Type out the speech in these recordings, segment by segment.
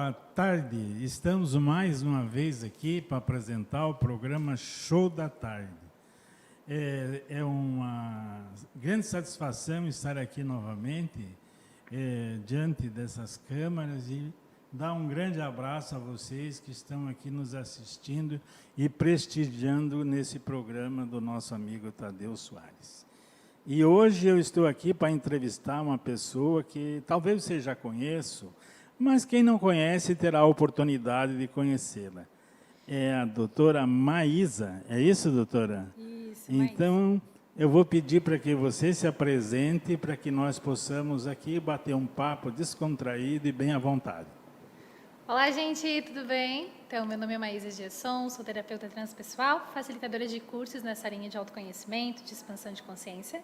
Boa tarde. Estamos mais uma vez aqui para apresentar o programa Show da Tarde. É uma grande satisfação estar aqui novamente diante dessas câmaras e dar um grande abraço a vocês que estão aqui nos assistindo e prestigiando nesse programa do nosso amigo Tadeu Soares. E hoje eu estou aqui para entrevistar uma pessoa que talvez você já conheça, mas quem não conhece terá a oportunidade de conhecê-la. É a doutora Maísa. É isso, doutora? Isso, então, eu vou pedir para que você se apresente, para que nós possamos aqui bater um papo descontraído e bem à vontade. Olá, gente, tudo bem? Então, meu nome é Maísa Gerson, sou terapeuta transpessoal, facilitadora de cursos nessa linha de autoconhecimento, de expansão de consciência.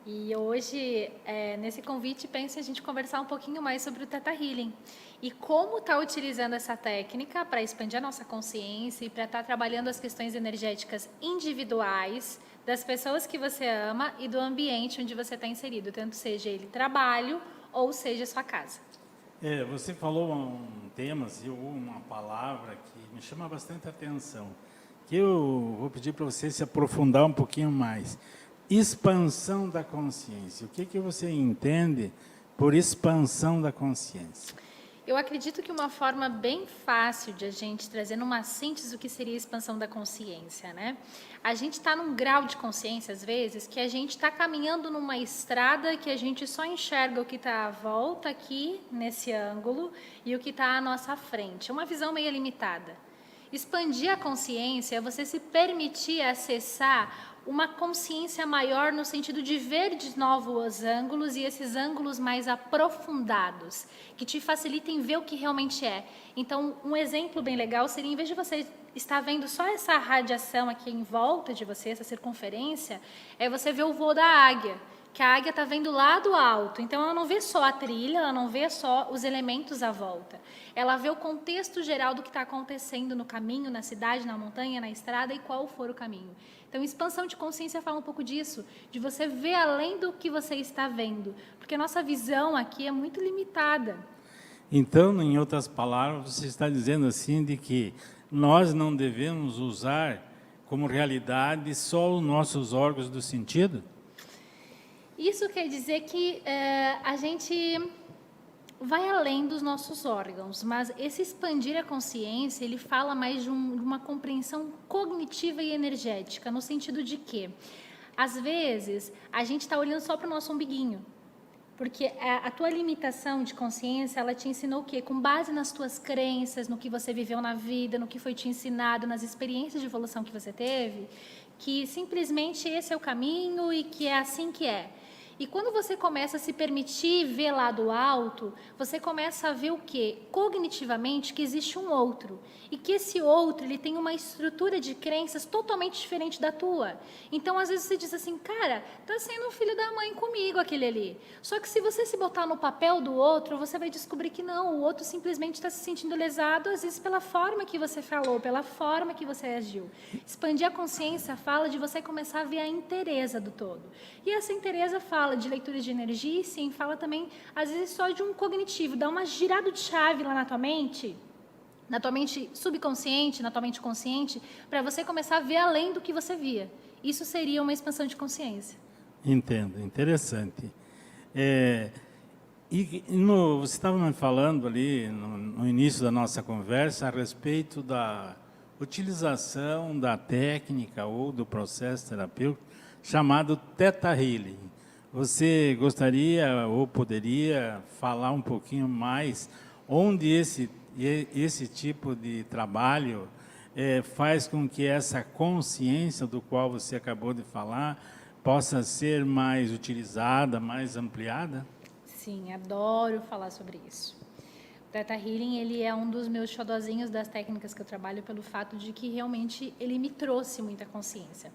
E hoje, nesse convite, penso em a gente conversar um pouquinho mais sobre o Theta Healing e como está utilizando essa técnica para expandir a nossa consciência e para estar trabalhando as questões energéticas individuais das pessoas que você ama e do ambiente onde você está inserido, tanto seja ele trabalho ou seja sua casa. Você falou um tema, uma palavra que me chama bastante atenção, que eu vou pedir para você se aprofundar um pouquinho mais. Expansão da consciência. O que você entende por expansão da consciência? Eu acredito que uma forma bem fácil de a gente trazer numa síntese o que seria a expansão da consciência, né? A gente está num grau de consciência, às vezes, que a gente está caminhando numa estrada que a gente só enxerga o que está à volta aqui, nesse ângulo, e o que está à nossa frente. É uma visão meio limitada. Expandir a consciência é você se permitir acessar uma consciência maior no sentido de ver de novo os ângulos e esses ângulos mais aprofundados, que te facilitem ver o que realmente é. Então, um exemplo bem legal seria, em vez de você estar vendo só essa radiação aqui em volta de você, essa circunferência, é você ver o voo da águia, que a águia está vendo lá do alto. Então, ela não vê só a trilha, ela não vê só os elementos à volta. Ela vê o contexto geral do que está acontecendo no caminho, na cidade, na montanha, na estrada e qual for o caminho. Então, expansão de consciência fala um pouco disso, de você ver além do que você está vendo, porque a nossa visão aqui é muito limitada. Então, em outras palavras, você está dizendo assim de que nós não devemos usar como realidade só os nossos órgãos do sentido? Isso quer dizer que a gente vai além dos nossos órgãos, mas esse expandir a consciência, ele fala mais de uma compreensão cognitiva e energética, no sentido de que, às vezes, a gente está olhando só para o nosso umbiguinho, porque a tua limitação de consciência, ela te ensinou o quê? Com base nas tuas crenças, no que você viveu na vida, no que foi te ensinado, nas experiências de evolução que você teve, que simplesmente esse é o caminho e que é assim que é. E quando você começa a se permitir ver lá do alto, você começa a ver o quê? Cognitivamente que existe um outro. E que esse outro, ele tem uma estrutura de crenças totalmente diferente da tua. Então, às vezes você diz assim, cara, tá sendo um filho da mãe comigo aquele ali. Só que se você se botar no papel do outro, você vai descobrir que não, o outro simplesmente está se sentindo lesado, às vezes pela forma que você falou, pela forma que você agiu. Expandir a consciência fala de você começar a ver a inteireza do todo. E essa inteireza fala de leitura de energia e sim, fala também, às vezes, só de um cognitivo, dá uma girada de chave lá na tua mente subconsciente, na tua mente consciente, para você começar a ver além do que você via. Isso seria uma expansão de consciência. Entendo, interessante. Você estava me falando ali, no início da nossa conversa, a respeito da utilização da técnica ou do processo terapêutico chamado Theta Healing. Você gostaria ou poderia falar um pouquinho mais onde esse tipo de trabalho faz com que essa consciência do qual você acabou de falar possa ser mais utilizada, mais ampliada? Sim, adoro falar sobre isso. O Theta Healing, ele é um dos meus xodozinhos das técnicas que eu trabalho pelo fato de que realmente ele me trouxe muita consciência.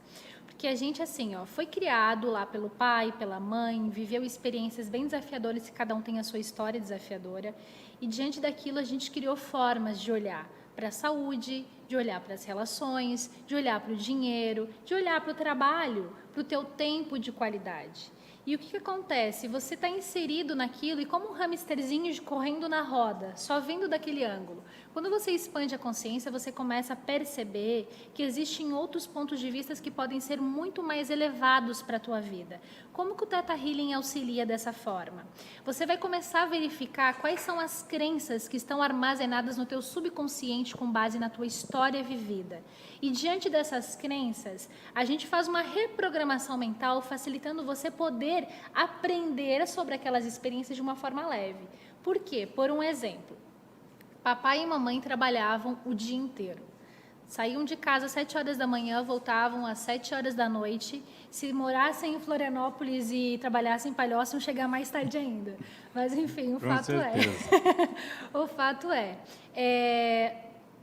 Porque a gente, assim, foi criado lá pelo pai, pela mãe, viveu experiências bem desafiadoras, que cada um tem a sua história desafiadora. E diante daquilo, a gente criou formas de olhar para a saúde, de olhar para as relações, de olhar para o dinheiro, de olhar para o trabalho, para o teu tempo de qualidade. E o que, que acontece? Você está inserido naquilo e como um hamsterzinho correndo na roda, só vendo daquele ângulo. Quando você expande a consciência, você começa a perceber que existem outros pontos de vista que podem ser muito mais elevados para a tua vida. Como que o Theta Healing auxilia dessa forma? Você vai começar a verificar quais são as crenças que estão armazenadas no teu subconsciente com base na tua história vivida. E diante dessas crenças, a gente faz uma reprogramação mental, facilitando você poder aprender sobre aquelas experiências de uma forma leve. Por quê? Por um exemplo. Papai e mamãe trabalhavam o dia inteiro. Saíam de casa às 7 horas da manhã, voltavam às 7 horas da noite. Se morassem em Florianópolis e trabalhassem em Palhoça, iam chegar mais tarde ainda. Mas, enfim, o fato o fato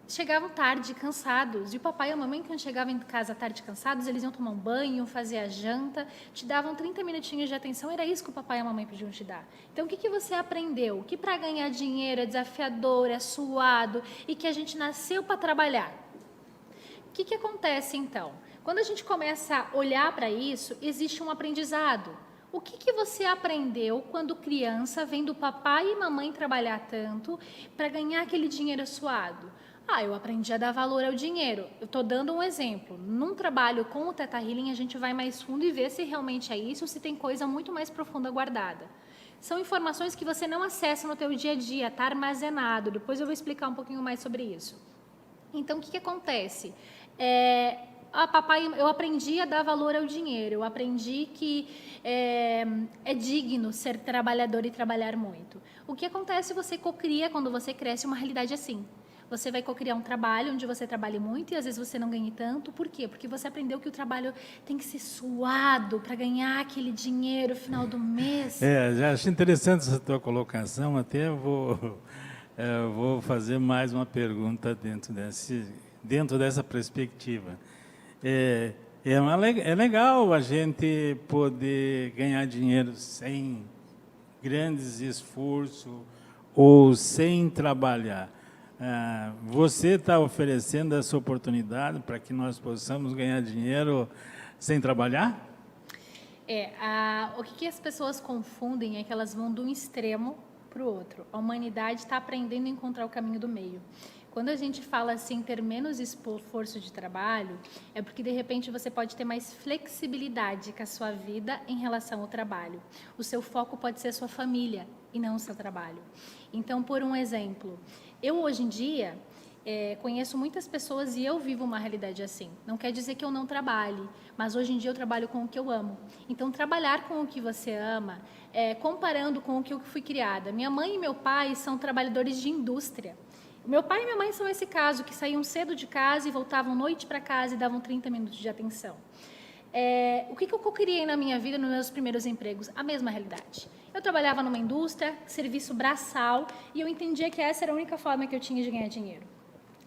chegavam tarde, cansados. E o papai e a mamãe, quando chegavam em casa tarde cansados, eles iam tomar um banho, fazer a janta, te davam 30 minutinhos de atenção. Era isso que o papai e a mamãe podiam te dar. Então, o que você aprendeu? Que para ganhar dinheiro é desafiador, é suado e que a gente nasceu para trabalhar. O que acontece, então? Quando a gente começa a olhar para isso, existe um aprendizado. O que você aprendeu quando criança, vendo o papai e mamãe trabalhar tanto para ganhar aquele dinheiro suado? Eu aprendi a dar valor ao dinheiro. Eu estou dando um exemplo. Num trabalho com o Theta Healing, a gente vai mais fundo e vê se realmente é isso ou se tem coisa muito mais profunda guardada. São informações que você não acessa no teu dia a dia, está armazenado. Depois eu vou explicar um pouquinho mais sobre isso. Então, o que acontece? Papai, eu aprendi a dar valor ao dinheiro. Eu aprendi que é digno ser trabalhador e trabalhar muito. O que acontece? Você cocria, quando você cresce, uma realidade assim. Você vai cocriar um trabalho onde você trabalhe muito e às vezes você não ganhe tanto. Por quê? Porque você aprendeu que o trabalho tem que ser suado para ganhar aquele dinheiro no final do mês. Já achei interessante essa tua colocação. Até vou fazer mais uma pergunta dentro dessa perspectiva. É legal a gente poder ganhar dinheiro sem grandes esforços ou sem trabalhar. Você está oferecendo essa oportunidade para que nós possamos ganhar dinheiro sem trabalhar? O que as pessoas confundem é que elas vão de um extremo para o outro. A humanidade está aprendendo a encontrar o caminho do meio. Quando a gente fala assim, ter menos esforço de trabalho, é porque, de repente, você pode ter mais flexibilidade com a sua vida em relação ao trabalho. O seu foco pode ser a sua família e não o seu trabalho. Então, por um exemplo, eu, hoje em dia, conheço muitas pessoas e eu vivo uma realidade assim. Não quer dizer que eu não trabalhe, mas hoje em dia eu trabalho com o que eu amo. Então, trabalhar com o que você ama, comparando com o que eu fui criada. Minha mãe e meu pai são trabalhadores de indústria. Meu pai e minha mãe são esse caso, que saíam cedo de casa e voltavam noite para casa e davam 30 minutos de atenção. O que eu criei na minha vida nos meus primeiros empregos? A mesma realidade. Eu trabalhava numa indústria, serviço braçal, e eu entendia que essa era a única forma que eu tinha de ganhar dinheiro.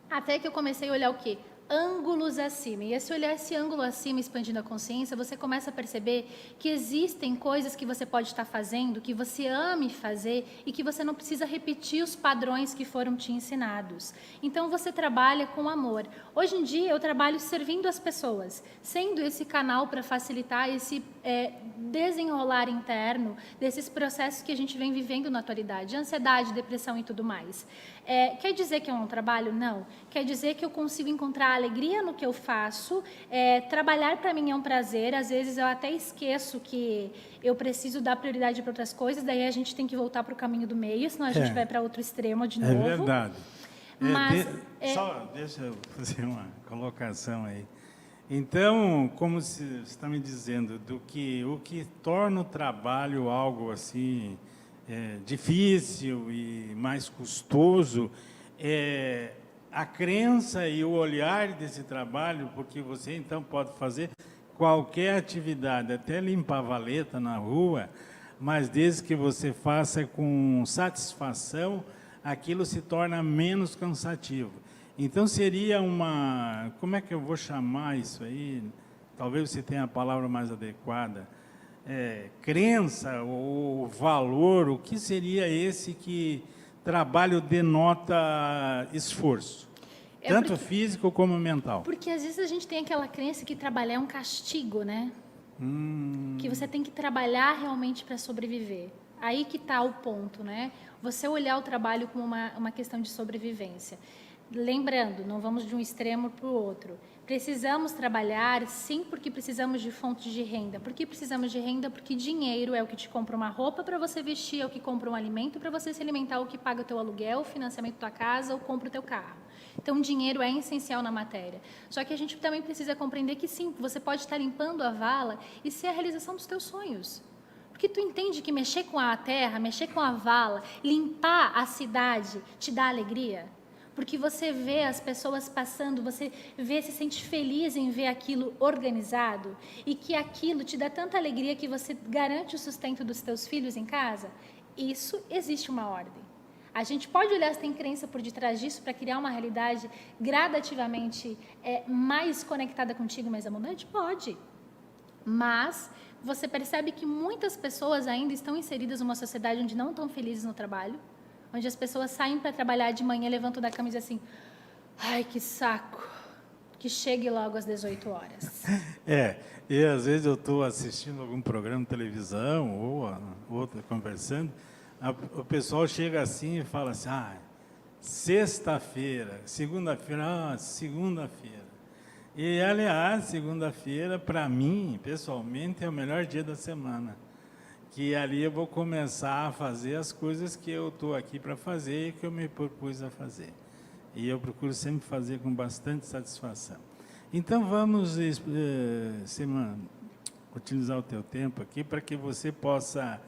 Até que eu comecei a olhar o quê? Ângulos acima. E se olhar esse ângulo acima, expandindo a consciência, você começa a perceber que existem coisas que você pode estar fazendo, que você ame fazer e que você não precisa repetir os padrões que foram te ensinados. Então, você trabalha com amor. Hoje em dia, eu trabalho servindo as pessoas, sendo esse canal para facilitar esse desenrolar interno desses processos que a gente vem vivendo na atualidade, ansiedade, depressão e tudo mais. Quer dizer que eu não trabalho? Não. Quer dizer que eu consigo encontrar alegria no que eu faço. Trabalhar para mim é um prazer. Às vezes eu até esqueço que eu preciso dar prioridade para outras coisas, daí a gente tem que voltar para o caminho do meio, senão a gente vai para outro extremo de novo. É verdade. Mas, só deixa eu fazer uma colocação aí. Então, como você está me dizendo, o que torna o trabalho algo assim difícil e mais custoso é a crença e o olhar desse trabalho, porque você então pode fazer qualquer atividade, até limpar a valeta na rua, mas desde que você faça com satisfação, aquilo se torna menos cansativo. Então, seria como é que eu vou chamar isso aí? Talvez você tenha a palavra mais adequada. Crença ou valor, o que seria esse que trabalho denota esforço? Tanto físico como mental. Porque às vezes a gente tem aquela crença que trabalhar é um castigo, né? Que você tem que trabalhar realmente para sobreviver. Aí que está o ponto, né? Você olhar o trabalho como uma questão de sobrevivência. Lembrando, não vamos de um extremo para o outro. Precisamos trabalhar, sim, porque precisamos de fontes de renda. Por que precisamos de renda? Porque dinheiro é o que te compra uma roupa para você vestir, é o que compra um alimento para você se alimentar, o que paga o teu aluguel, o financiamento da tua casa, ou compra o teu carro. Então, dinheiro é essencial na matéria. Só que a gente também precisa compreender que, sim, você pode estar limpando a vala e ser a realização dos teus sonhos. Porque tu entende que mexer com a terra, mexer com a vala, limpar a cidade, te dá alegria? Porque você vê as pessoas passando, você vê, se sente feliz em ver aquilo organizado e que aquilo te dá tanta alegria que você garante o sustento dos teus filhos em casa. Isso existe uma ordem. A gente pode olhar se tem crença por detrás disso para criar uma realidade gradativamente mais conectada contigo, mais abundante? Pode. Mas você percebe que muitas pessoas ainda estão inseridas numa sociedade onde não estão felizes no trabalho, onde as pessoas saem para trabalhar de manhã, levantam da cama e dizem assim, ai, que saco, que chegue logo às 18 horas. E às vezes eu estou assistindo algum programa de televisão ou outra conversando, o pessoal chega assim e fala assim, sexta-feira, segunda-feira, segunda-feira. E, aliás, segunda-feira, para mim, pessoalmente, é o melhor dia da semana. Que ali eu vou começar a fazer as coisas que eu estou aqui para fazer e que eu me propus a fazer. E eu procuro sempre fazer com bastante satisfação. Então, vamos utilizar o teu tempo aqui para que você possa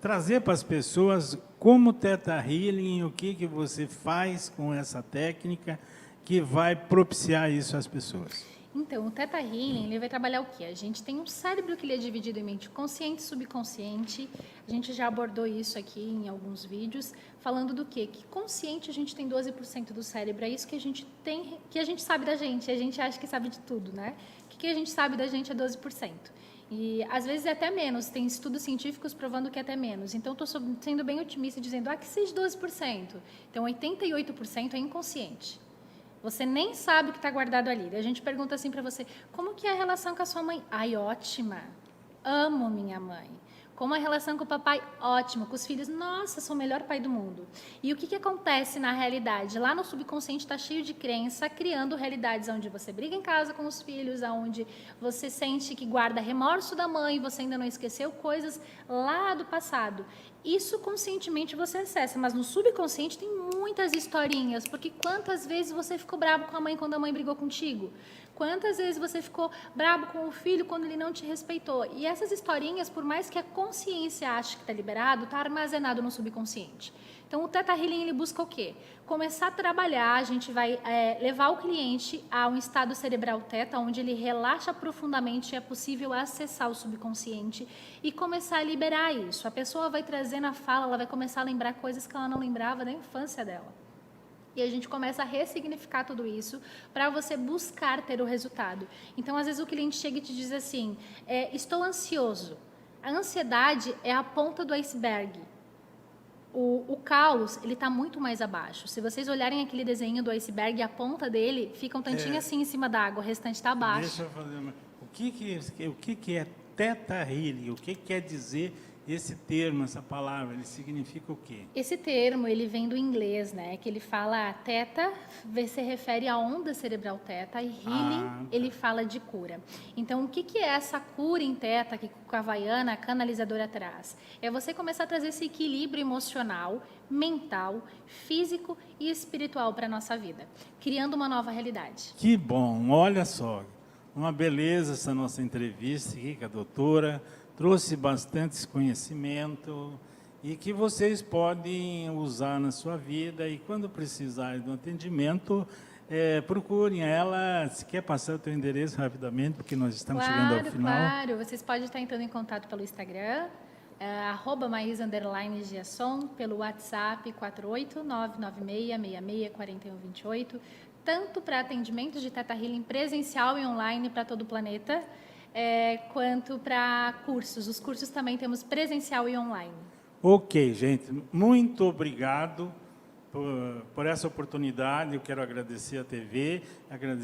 trazer para as pessoas como Theta Healing, o que você faz com essa técnica que vai propiciar isso às pessoas. Então, o Theta Healing, ele vai trabalhar o quê? A gente tem um cérebro que ele é dividido em mente consciente e subconsciente. A gente já abordou isso aqui em alguns vídeos, falando do quê? Que consciente a gente tem 12% do cérebro. É isso que a gente tem, que a gente sabe da gente. A gente acha que sabe de tudo, né? O que a gente sabe da gente é 12%. E às vezes é até menos, tem estudos científicos provando que é até menos. Então, estou sendo bem otimista dizendo, que seja 12%. Então, 88% é inconsciente. Você nem sabe o que está guardado ali. Daí a gente pergunta assim para você, como que é a relação com a sua mãe? Ai, ótima. Amo minha mãe. Como a relação com o papai? Ótimo. Com os filhos? Nossa, sou o melhor pai do mundo. E o que acontece na realidade? Lá no subconsciente está cheio de crença, criando realidades onde você briga em casa com os filhos, onde você sente que guarda remorso da mãe, você ainda não esqueceu coisas lá do passado. Isso conscientemente você acessa, mas no subconsciente tem muitas historinhas, porque quantas vezes você ficou bravo com a mãe quando a mãe brigou contigo? Quantas vezes você ficou bravo com o filho quando ele não te respeitou? E essas historinhas, por mais que a consciência ache que está liberado, está armazenado no subconsciente. Então, o Theta Healing, ele busca o quê? Começar a trabalhar, a gente vai levar o cliente a um estado cerebral Theta, onde ele relaxa profundamente e é possível acessar o subconsciente e começar a liberar isso. A pessoa vai trazer na fala, ela vai começar a lembrar coisas que ela não lembrava da infância dela. E a gente começa a ressignificar tudo isso para você buscar ter o resultado. Então, às vezes o cliente chega e te diz assim, estou ansioso. A ansiedade é a ponta do iceberg. O caos, ele está muito mais abaixo. Se vocês olharem aquele desenho do iceberg, a ponta dele fica um tantinho assim em cima da água, o restante está abaixo. Deixa eu fazer uma... O que é Theta Healing? O que quer dizer esse termo, essa palavra? Ele significa o quê? Esse termo, ele vem do inglês, né? Que ele fala Theta, se refere à onda cerebral Theta, e Healing, ele fala de cura. Então, o que é essa cura em Theta que a Havaiana, a canalizadora, traz? É você começar a trazer esse equilíbrio emocional, mental, físico e espiritual para a nossa vida, criando uma nova realidade. Que bom, olha só, uma beleza essa nossa entrevista aqui com a doutora, trouxe bastante conhecimento e que vocês podem usar na sua vida e quando precisarem de um atendimento, procurem ela. Se quer passar o teu endereço rapidamente, porque nós estamos chegando ao final. Claro, vocês podem estar entrando em contato pelo Instagram, @Maísa_Giasson, pelo WhatsApp 48996664128, tanto para atendimentos de Theta Healing presencial e online para todo o planeta, quanto para cursos. Os cursos também temos presencial e online. Ok, gente, muito obrigado por essa oportunidade. Eu quero agradecer a TV, agradecer